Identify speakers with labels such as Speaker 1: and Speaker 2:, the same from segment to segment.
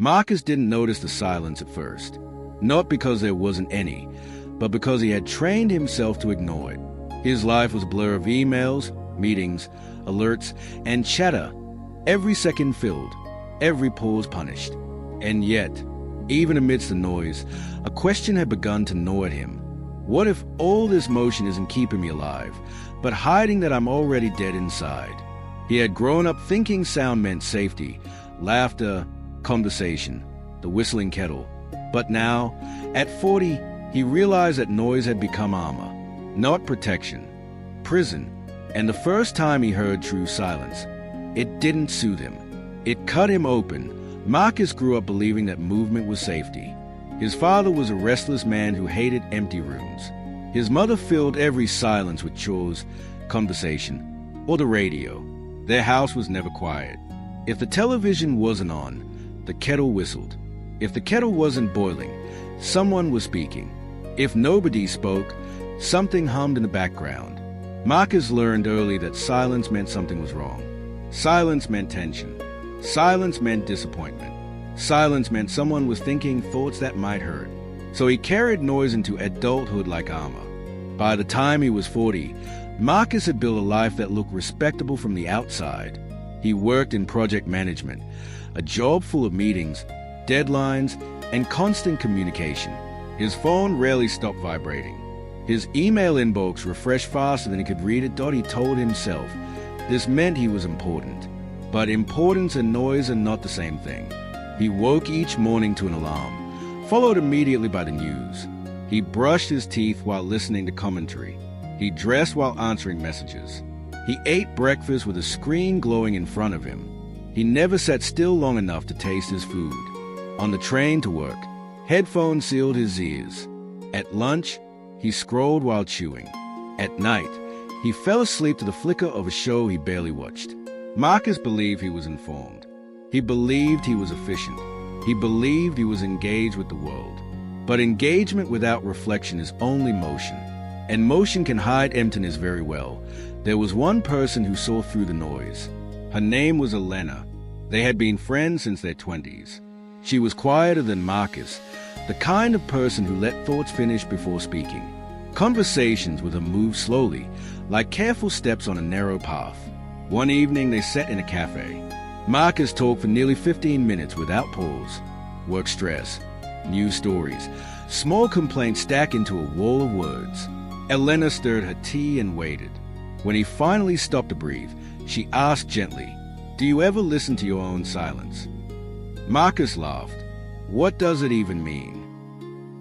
Speaker 1: Marcus didn't notice the silence at first, not because there wasn't any, but because he had trained himself to ignore it. His life was a blur of emails, meetings, alerts, and chatter, every second filled, every pause punished. And yet, even amidst the noise, a question had begun to gnaw at him. What if all this motion isn't keeping me alive, but hiding that I'm already dead inside? He had grown up thinking sound meant safety, laughter, conversation, the whistling kettle. But now, at 40, he realized that noise had become armor, not protection, prison. And the first time he heard true silence, it didn't soothe him. It cut him open. Marcus grew up believing that movement was safety. His father was a restless man who hated empty rooms. His mother filled every silence with chores, conversation, or the radio. Their house was never quiet. If the television wasn't on, the kettle whistled. If the kettle wasn't boiling, someone was speaking. If nobody spoke, something hummed in the background. Marcus learned early that silence meant something was wrong. Silence meant tension. Silence meant disappointment. Silence meant someone was thinking thoughts that might hurt. So he carried noise into adulthood like armor. By the time he was 40, Marcus had built a life that looked respectable from the outside. He worked in project management, a job full of meetings, deadlines, and constant communication. His phone rarely stopped vibrating. His email inbox refreshed faster than he could read it. He told himself this meant he was important. But importance and noise are not the same thing. He woke each morning to an alarm, followed immediately by the news. He brushed his teeth while listening to commentary. He dressed while answering messages. He ate breakfast with a screen glowing in front of him. He never sat still long enough to taste his food. On the train to work, headphones sealed his ears. At lunch, he scrolled while chewing. At night, he fell asleep to the flicker of a show he barely watched. Marcus believed he was informed. He believed he was efficient. He believed he was engaged with the world. But engagement without reflection is only motion. And motion can hide emptiness very well. There was one person who saw through the noise. Her name was Elena. They had been friends since their 20s. She was quieter than Marcus, the kind of person who let thoughts finish before speaking. Conversations with her moved slowly, like careful steps on a narrow path. One evening they sat in a cafe. Marcus talked for nearly 15 minutes without pause. Work stress, news stories, small complaints stacked into a wall of words. Elena stirred her tea and waited. When he finally stopped to breathe, she asked gently, "Do you ever listen to your own silence?" Marcus laughed. "What does it even mean?"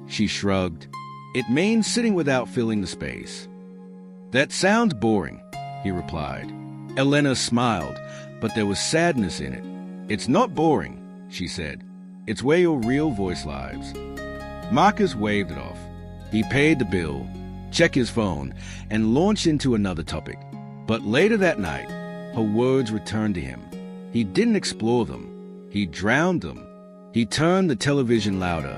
Speaker 1: She shrugged. "It means sitting without filling the space." "That sounds boring," he replied. Elena smiled, but there was sadness in it. "It's not boring," she said. "It's where your real voice lives." Marcus waved it off. He paid the bill, checked his phone, and launched into another topic. But later that night, her words returned to him. He didn't explore them. He drowned them. He turned the television louder.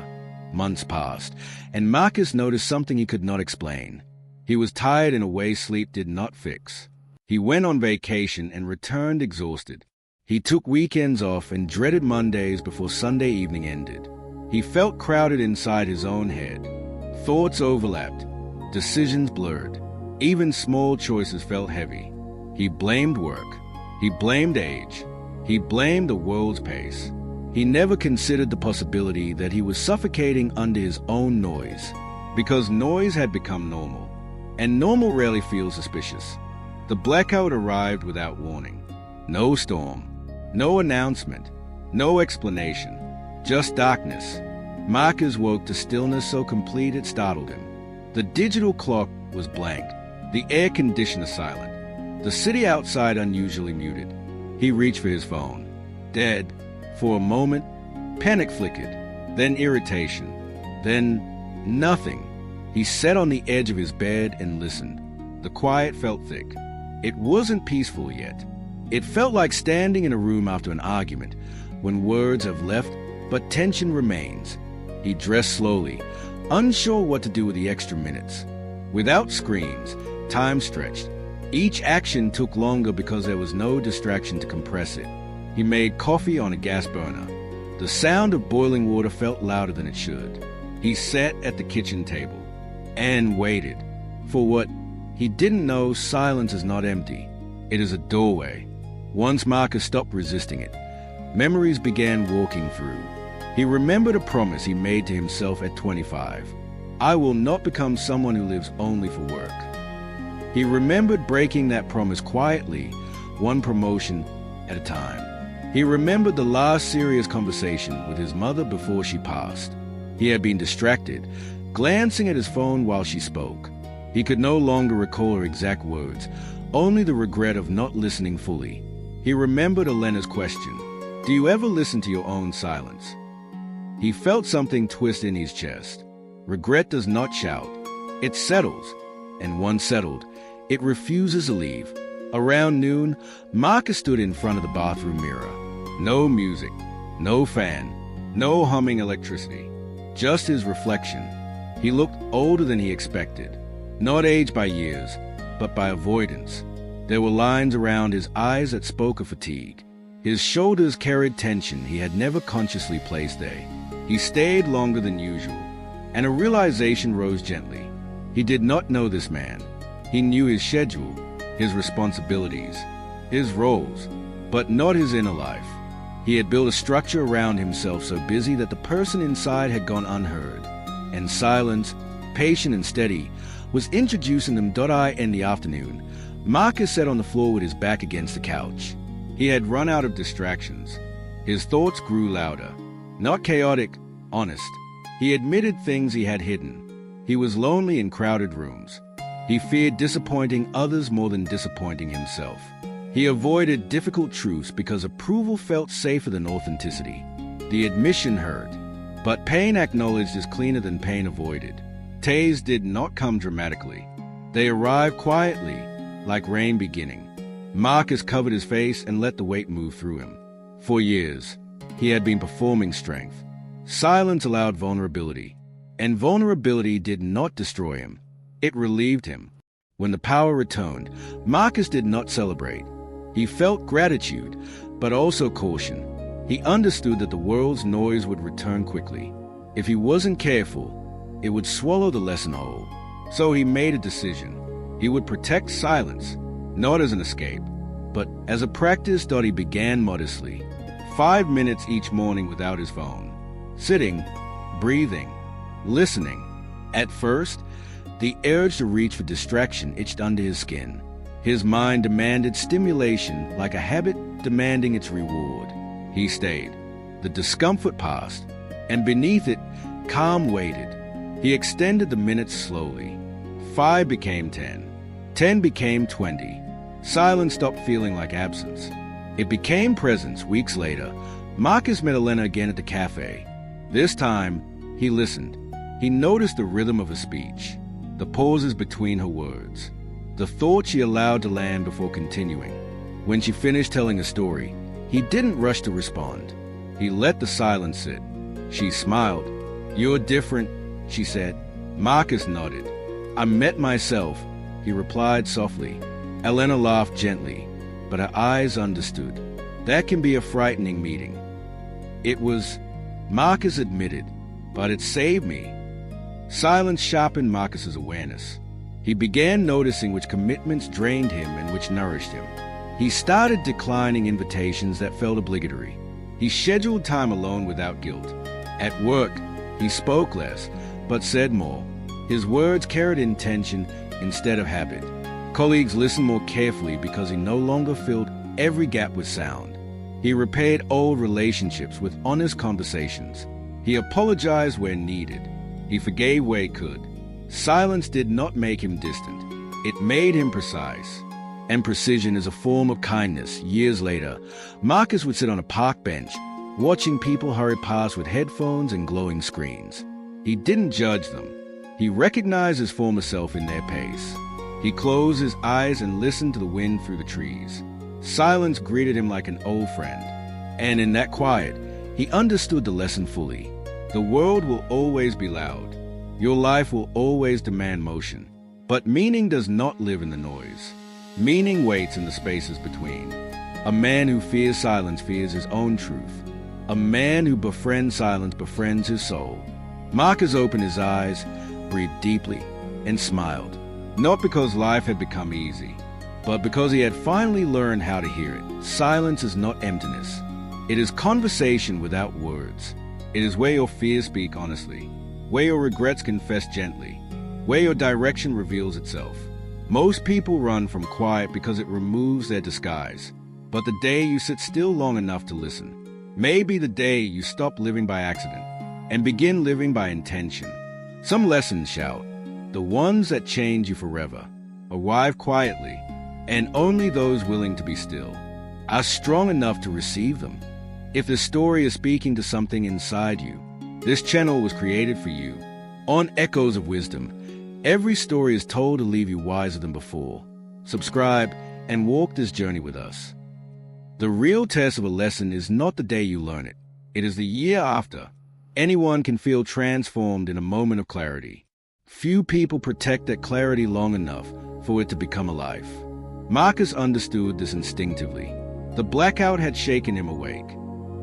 Speaker 1: Months passed, and Marcus noticed something he could not explain. He was tired in a way sleep did not fix. He went on vacation and returned exhausted. He took weekends off and dreaded Mondays before Sunday evening ended. He felt crowded inside his own head. Thoughts overlapped. Decisions blurred. Even small choices felt heavy. He blamed work. He blamed age. He blamed the world's pace. He never considered the possibility that he was suffocating under his own noise, because noise had become normal, and normal rarely feels suspicious. The blackout arrived without warning. No storm, no announcement, no explanation, just darkness. Marcus woke to stillness so complete it startled him. The digital clock was blank, the air conditioner silent, the city outside unusually muted. He reached for his phone. Dead. For a moment, panic flickered, then irritation, then nothing. He sat on the edge of his bed and listened. The quiet felt thick. It wasn't peaceful yet. It felt like standing in a room after an argument, when words have left, but tension remains. He dressed slowly, unsure what to do with the extra minutes. Without screens, time stretched. Each action took longer because there was no distraction to compress it. He made coffee on a gas burner. The sound of boiling water felt louder than it should. He sat at the kitchen table and waited. For what? He didn't know silence is not empty. It is a doorway. Once Marcus stopped resisting it, memories began walking through. He remembered a promise he made to himself at 25. I will not become someone who lives only for work. He remembered breaking that promise quietly, one promotion at a time. He remembered the last serious conversation with his mother before she passed. He had been distracted, glancing at his phone while she spoke. He could no longer recall her exact words, only the regret of not listening fully. He remembered Elena's question, "Do you ever listen to your own silence?" He felt something twist in his chest. Regret does not shout. It settles, and once settled, it refuses to leave. Around noon, Marcus stood in front of the bathroom mirror. No music, no fan, no humming electricity, just his reflection. He looked older than he expected, not aged by years, but by avoidance. There were lines around his eyes that spoke of fatigue. His shoulders carried tension he had never consciously placed there. He stayed longer than usual, and a realization rose gently. He did not know this man. He knew his schedule, his responsibilities, his roles, but not his inner life. He had built a structure around himself so busy that the person inside had gone unheard, and silence, patient and steady, was introducing them. In the afternoon, Marcus sat on the floor with his back against the couch. He had run out of distractions. His thoughts grew louder, not chaotic, honest. He admitted things he had hidden. He was lonely in crowded rooms. He feared disappointing others more than disappointing himself. He avoided difficult truths because approval felt safer than authenticity. The admission hurt, but pain acknowledged is cleaner than pain avoided. Tears did not come dramatically. They arrived quietly, like rain beginning. Marcus covered his face and let the weight move through him. For years, he had been performing strength. Silence allowed vulnerability, and vulnerability did not destroy him. It relieved him. When the power returned, Marcus did not celebrate. He felt gratitude, but also caution. He understood that the world's noise would return quickly. If he wasn't careful, it would swallow the lesson whole. So he made a decision. He would protect silence, not as an escape, but as a practice. He began modestly, 5 minutes each morning without his phone, sitting, breathing, listening. At first, the urge to reach for distraction itched under his skin. His mind demanded stimulation like a habit demanding its reward. He stayed. The discomfort passed, and beneath it, calm waited. He extended the minutes slowly. 5 became 10. 10 became 20. Silence stopped feeling like absence. It became presence. Weeks later, Marcus met Elena again at the cafe. This time, he listened. He noticed the rhythm of her speech, the pauses between her words, the thoughts she allowed to land before continuing. When she finished telling a story, he didn't rush to respond. He let the silence sit. She smiled. "You're different," she said. Marcus nodded. "I met myself," he replied softly. Elena laughed gently, but her eyes understood. "That can be a frightening meeting." "It was," Marcus admitted, "but it saved me." Silence sharpened Marcus's awareness. He began noticing which commitments drained him and which nourished him. He started declining invitations that felt obligatory. He scheduled time alone without guilt. At work, he spoke less, but said more. His words carried intention instead of habit. Colleagues listened more carefully because he no longer filled every gap with sound. He repaired old relationships with honest conversations. He apologized where needed. He forgave where he could. Silence did not make him distant. It made him precise. And precision is a form of kindness. Years later, Marcus would sit on a park bench, watching people hurry past with headphones and glowing screens. He didn't judge them. He recognized his former self in their pace. He closed his eyes and listened to the wind through the trees. Silence greeted him like an old friend. And in that quiet, he understood the lesson fully. The world will always be loud. Your life will always demand motion. But meaning does not live in the noise. Meaning waits in the spaces between. A man who fears silence fears his own truth. A man who befriends silence befriends his soul. Marcus opened his eyes, breathed deeply, and smiled. Not because life had become easy, but because he had finally learned how to hear it. Silence is not emptiness. It is conversation without words. It is where your fears speak honestly, where your regrets confess gently, where your direction reveals itself. Most people run from quiet because it removes their disguise. But the day you sit still long enough to listen may be the day you stop living by accident and begin living by intention. Some lessons shout, the ones that change you forever, arrive quietly, and only those willing to be still are strong enough to receive them. If the story is speaking to something inside you, this channel was created for you. On Echoes of Wisdom, every story is told to leave you wiser than before. Subscribe and walk this journey with us. The real test of a lesson is not the day you learn it. It is the year after. Anyone can feel transformed in a moment of clarity. Few people protect that clarity long enough for it to become a life. Marcus understood this instinctively. The blackout had shaken him awake.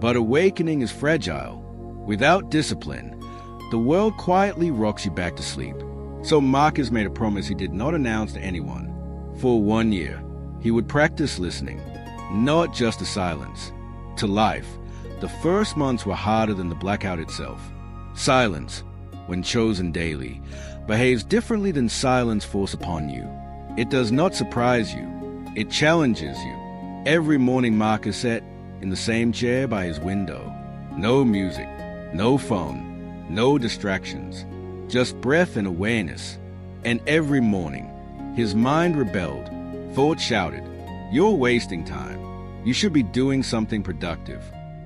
Speaker 1: But awakening is fragile. Without discipline, the world quietly rocks you back to sleep. So Marcus made a promise he did not announce to anyone. For 1 year, he would practice listening, not just to silence, to life. The first months were harder than the blackout itself. Silence, when chosen daily, behaves differently than silence forced upon you. It does not surprise you. It challenges you. Every morning Marcus sat in the same chair by his window. No music, no phone, no distractions, just breath and awareness. And every morning, his mind rebelled. Thought shouted, "You're wasting time. You should be doing something productive.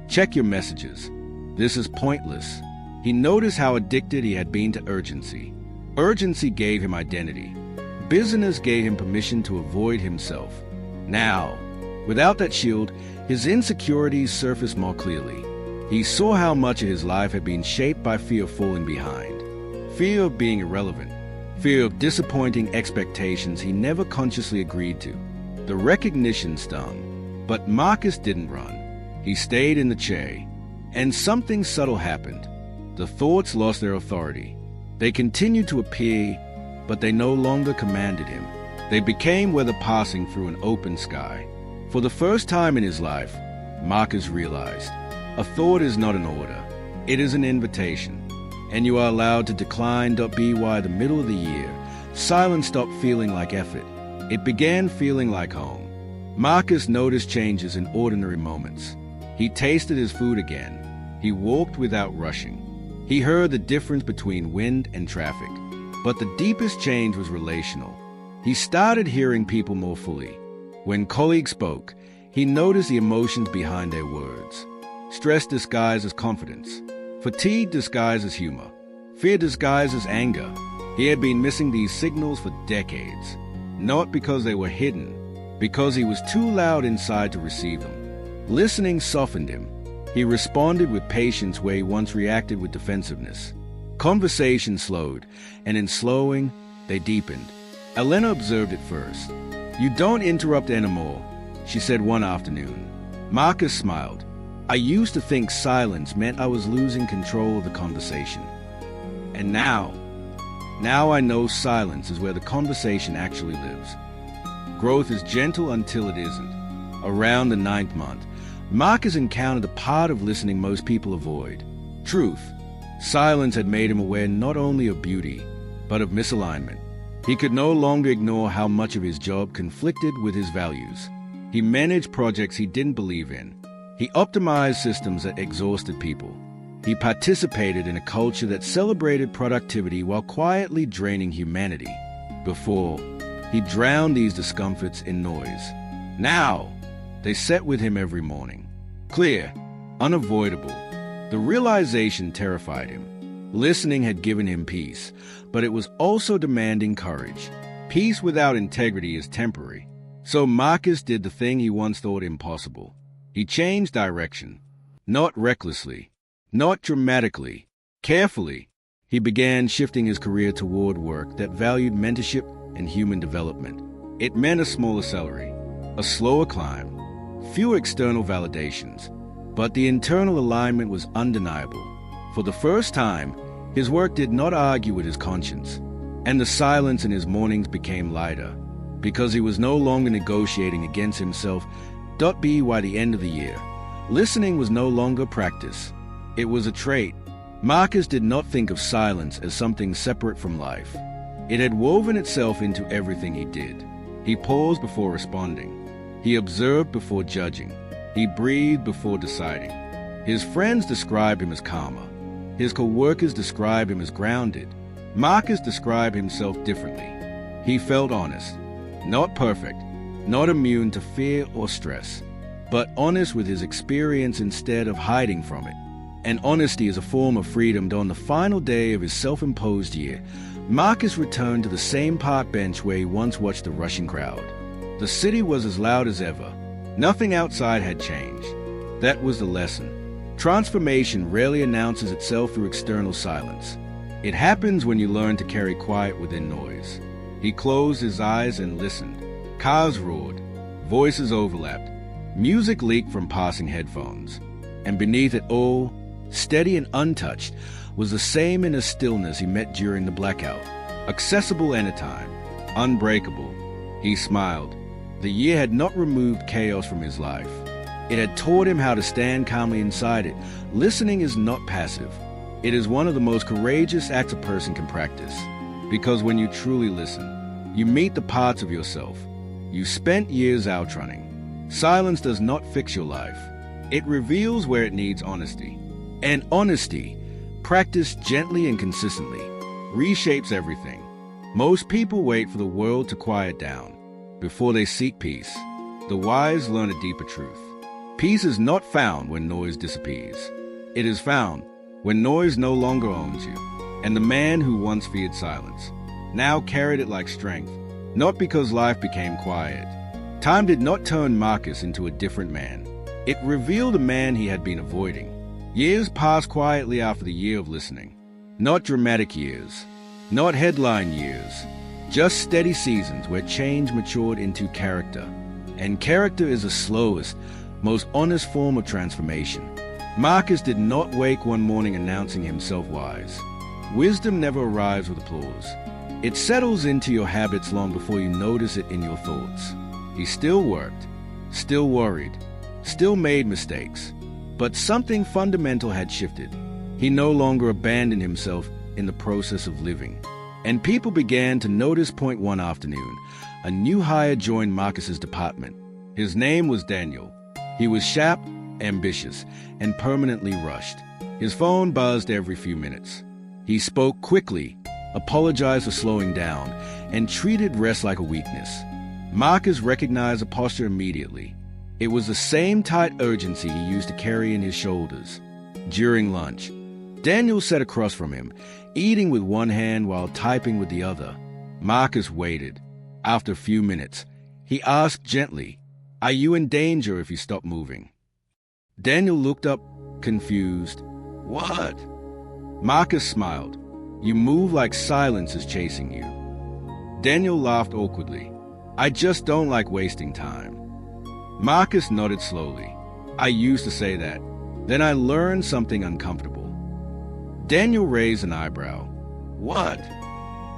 Speaker 1: Check your messages. This is pointless." He noticed how addicted he had been to urgency. Urgency gave him identity. Business gave him permission to avoid himself. Now, without that shield, his insecurities surfaced more clearly. He saw how much of his life had been shaped by fear of falling behind, fear of being irrelevant, fear of disappointing expectations he never consciously agreed to. The recognition stung, but Marcus didn't run. He stayed in the chair, and something subtle happened. The thoughts lost their authority. They continued to appear, but they no longer commanded him. They became weather passing through an open sky. For the first time in his life, Marcus realized, a thought is not an order. It is an invitation. And you are allowed to decline. By the middle of the year, silence stopped feeling like effort. It began feeling like home. Marcus noticed changes in ordinary moments. He tasted his food again. He walked without rushing. He heard the difference between wind and traffic. But the deepest change was relational. He started hearing people more fully. When colleagues spoke, he noticed the emotions behind their words. Stress disguised as confidence. Fatigue disguised as humor. Fear disguised as anger. He had been missing these signals for decades. Not because they were hidden, because he was too loud inside to receive them. Listening softened him. He responded with patience where he once reacted with defensiveness. Conversation slowed, and in slowing, they deepened. Elena observed it first. "You don't interrupt anymore," she said one afternoon. Marcus smiled. "I used to think silence meant I was losing control of the conversation. And now I know silence is where the conversation actually lives." Growth is gentle until it isn't. Around the 9th month, Marcus encountered a part of listening most people avoid. Truth. Silence had made him aware not only of beauty, but of misalignment. He could no longer ignore how much of his job conflicted with his values. He managed projects he didn't believe in. He optimized systems that exhausted people. He participated in a culture that celebrated productivity while quietly draining humanity. Before, he drowned these discomforts in noise. Now, they sat with him every morning. Clear, unavoidable. The realization terrified him. Listening had given him peace, but it was also demanding courage. Peace without integrity is temporary. So Marcus did the thing he once thought impossible. He changed direction. Not recklessly, not dramatically, carefully. He began shifting his career toward work that valued mentorship and human development. It meant a smaller salary, a slower climb, fewer external validations, But the internal alignment was undeniable. For the first time, his work did not argue with his conscience, and the silence in his mornings became lighter, because he was no longer negotiating against himself. By the end of the year, listening was no longer practice. It was a trait. Marcus did not think of silence as something separate from life. It had woven itself into everything he did. He paused before responding. He observed before judging. He breathed before deciding. His friends described him as calmer. His co-workers described him as grounded. Marcus described himself differently. He felt honest, not perfect, not immune to fear or stress, but honest with his experience instead of hiding from it. And honesty is a form of freedom. On the final day of his self-imposed year, Marcus returned to the same park bench where he once watched the rushing crowd. The city was as loud as ever. Nothing outside had changed. That was the lesson. Transformation rarely announces itself through external silence. It happens when you learn to carry quiet within noise. He closed his eyes and listened. Cars roared. Voices overlapped. Music leaked from passing headphones. And beneath it all, steady and untouched, was the same inner stillness he met during the blackout. Accessible anytime. Unbreakable. He smiled. The year had not removed chaos from his life. It had taught him how to stand calmly inside it. Listening is not passive. It is one of the most courageous acts a person can practice. Because when you truly listen, you meet the parts of yourself you spent years outrunning. Silence does not fix your life. It reveals where it needs honesty. And honesty, practiced gently and consistently, reshapes everything. Most people wait for the world to quiet down before they seek peace. The wise learn a deeper truth. Peace is not found when noise disappears. It is found when noise no longer owns you. And the man who once feared silence now carried it like strength, not because life became quiet. Time did not turn Marcus into a different man. It revealed a man he had been avoiding. Years passed quietly after the year of listening. Not dramatic years, not headline years, just steady seasons where change matured into character. And character is the slowest, most honest form of transformation. Marcus did not wake one morning announcing himself wise. Wisdom never arrives with applause. It settles into your habits long before you notice it in your thoughts. He still worked, still worried, still made mistakes, but something fundamental had shifted. He no longer abandoned himself in the process of living. And people began to notice. One afternoon, a new hire joined Marcus's department. His name was Daniel. He was sharp, ambitious, and permanently rushed. His phone buzzed every few minutes. He spoke quickly, apologized for slowing down, and treated rest like a weakness. Marcus recognized the posture immediately. It was the same tight urgency he used to carry in his shoulders. During lunch, Daniel sat across from him, eating with one hand while typing with the other. Marcus waited. After a few minutes, he asked gently, "Are you in danger if you stop moving?" Daniel looked up, confused. "What?" Marcus smiled. "You move like silence is chasing you." Daniel laughed awkwardly. "I just don't like wasting time." Marcus nodded slowly. "I used to say that. Then I learned something uncomfortable." Daniel raised an eyebrow. "What?"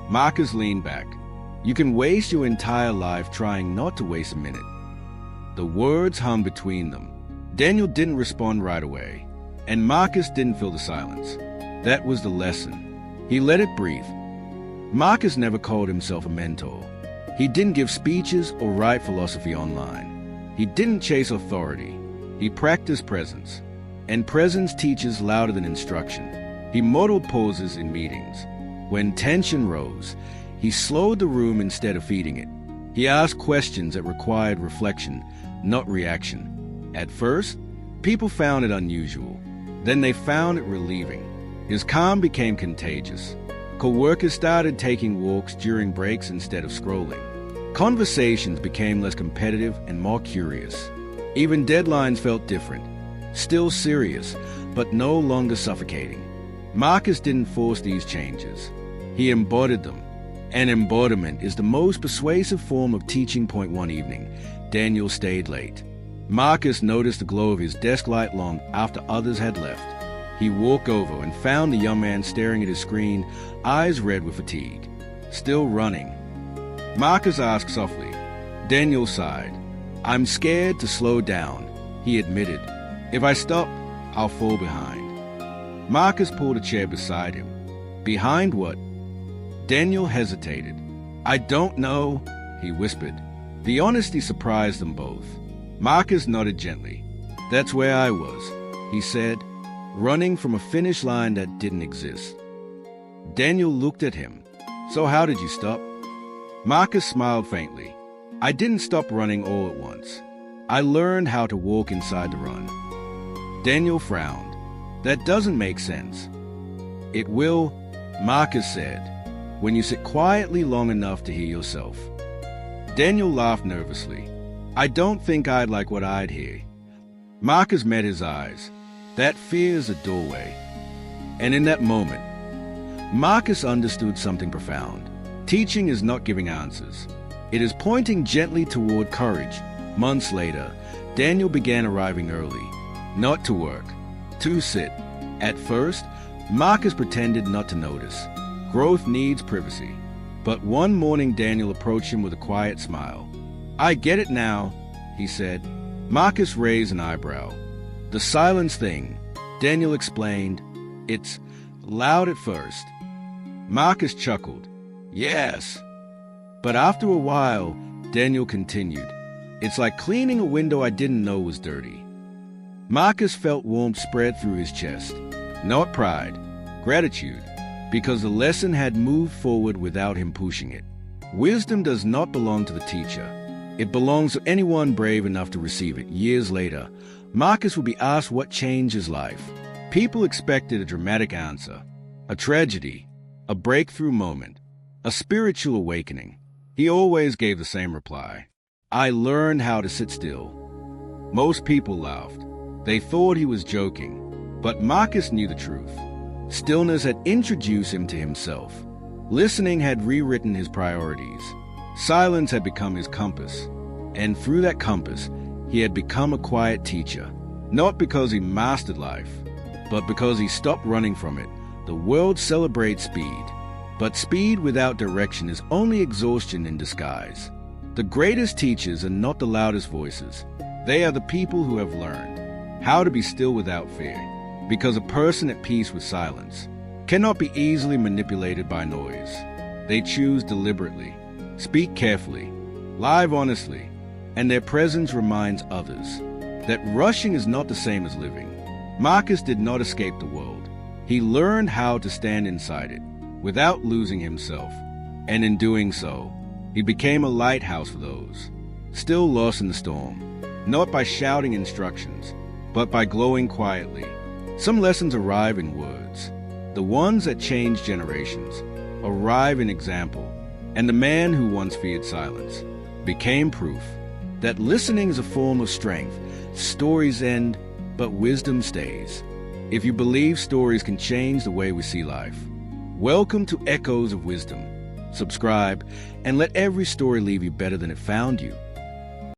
Speaker 1: Marcus leaned back. "You can waste your entire life trying not to waste a minute." The words hummed between them. Daniel didn't respond right away, and Marcus didn't fill the silence. That was the lesson. He let it breathe. Marcus never called himself a mentor. He didn't give speeches or write philosophy online. He didn't chase authority. He practiced presence. And presence teaches louder than instruction. He modeled pauses in meetings. When tension rose, he slowed the room instead of feeding it. He asked questions that required reflection, not reaction. At first, people found it unusual. Then they found it relieving. His calm became contagious. Co-workers started taking walks during breaks instead of scrolling. Conversations became less competitive and more curious. Even deadlines felt different. Still serious, but no longer suffocating. Marcus didn't force these changes. He embodied them. And embodiment is the most persuasive form of teaching. One evening, Daniel stayed late. Marcus noticed the glow of his desk light long after others had left. He walked over and found the young man staring at his screen, eyes red with fatigue. Still running. Marcus asked softly. Daniel sighed. I'm scared to slow down, he admitted. If I stop, I'll fall behind. Marcus pulled a chair beside him. Behind what? Daniel hesitated. I don't know, he whispered. The honesty surprised them both. Marcus nodded gently. That's where I was, he said, running from a finish line that didn't exist. Daniel looked at him. So how did you stop? Marcus smiled faintly. I didn't stop running all at once. I learned how to walk inside the run. Daniel frowned. That doesn't make sense. It will, Marcus said, when you sit quietly long enough to hear yourself. Daniel laughed nervously. I don't think I'd like what I'd hear. Marcus met his eyes. That fear is a doorway. And in that moment, Marcus understood something profound. Teaching is not giving answers. It is pointing gently toward courage. Months later, Daniel began arriving early. Not to work, to sit. At first, Marcus pretended not to notice. Growth needs privacy. But one morning Daniel approached him with a quiet smile. I get it now, he said. Marcus raised an eyebrow. The silence thing, Daniel explained. It's loud at first. Marcus chuckled. Yes. But after a while, Daniel continued. It's like cleaning a window I didn't know was dirty. Marcus felt warmth spread through his chest. Not pride, gratitude, because the lesson had moved forward without him pushing it. Wisdom does not belong to the teacher. It belongs to anyone brave enough to receive it. Years later, Marcus would be asked what changed his life. People expected a dramatic answer, a tragedy, a breakthrough moment, a spiritual awakening. He always gave the same reply. I learned how to sit still. Most people laughed. They thought he was joking, but Marcus knew the truth. Stillness had introduced him to himself. Listening had rewritten his priorities. Silence had become his compass. And through that compass, he had become a quiet teacher. Not because he mastered life, but because he stopped running from it. The world celebrates speed. But speed without direction is only exhaustion in disguise. The greatest teachers are not the loudest voices. They are the people who have learned how to be still without fear. Because a person at peace with silence cannot be easily manipulated by noise. They choose deliberately, speak carefully, live honestly, and their presence reminds others that rushing is not the same as living. Marcus did not escape the world. He learned how to stand inside it without losing himself, and in doing so, he became a lighthouse for those still lost in the storm, not by shouting instructions, but by glowing quietly. Some lessons arrive in words. The ones that change generations arrive in example, and the man who once feared silence became proof that listening is a form of strength. Stories end, but wisdom stays. If you believe stories can change the way we see life, welcome to Echoes of Wisdom. Subscribe and let every story leave you better than it found you.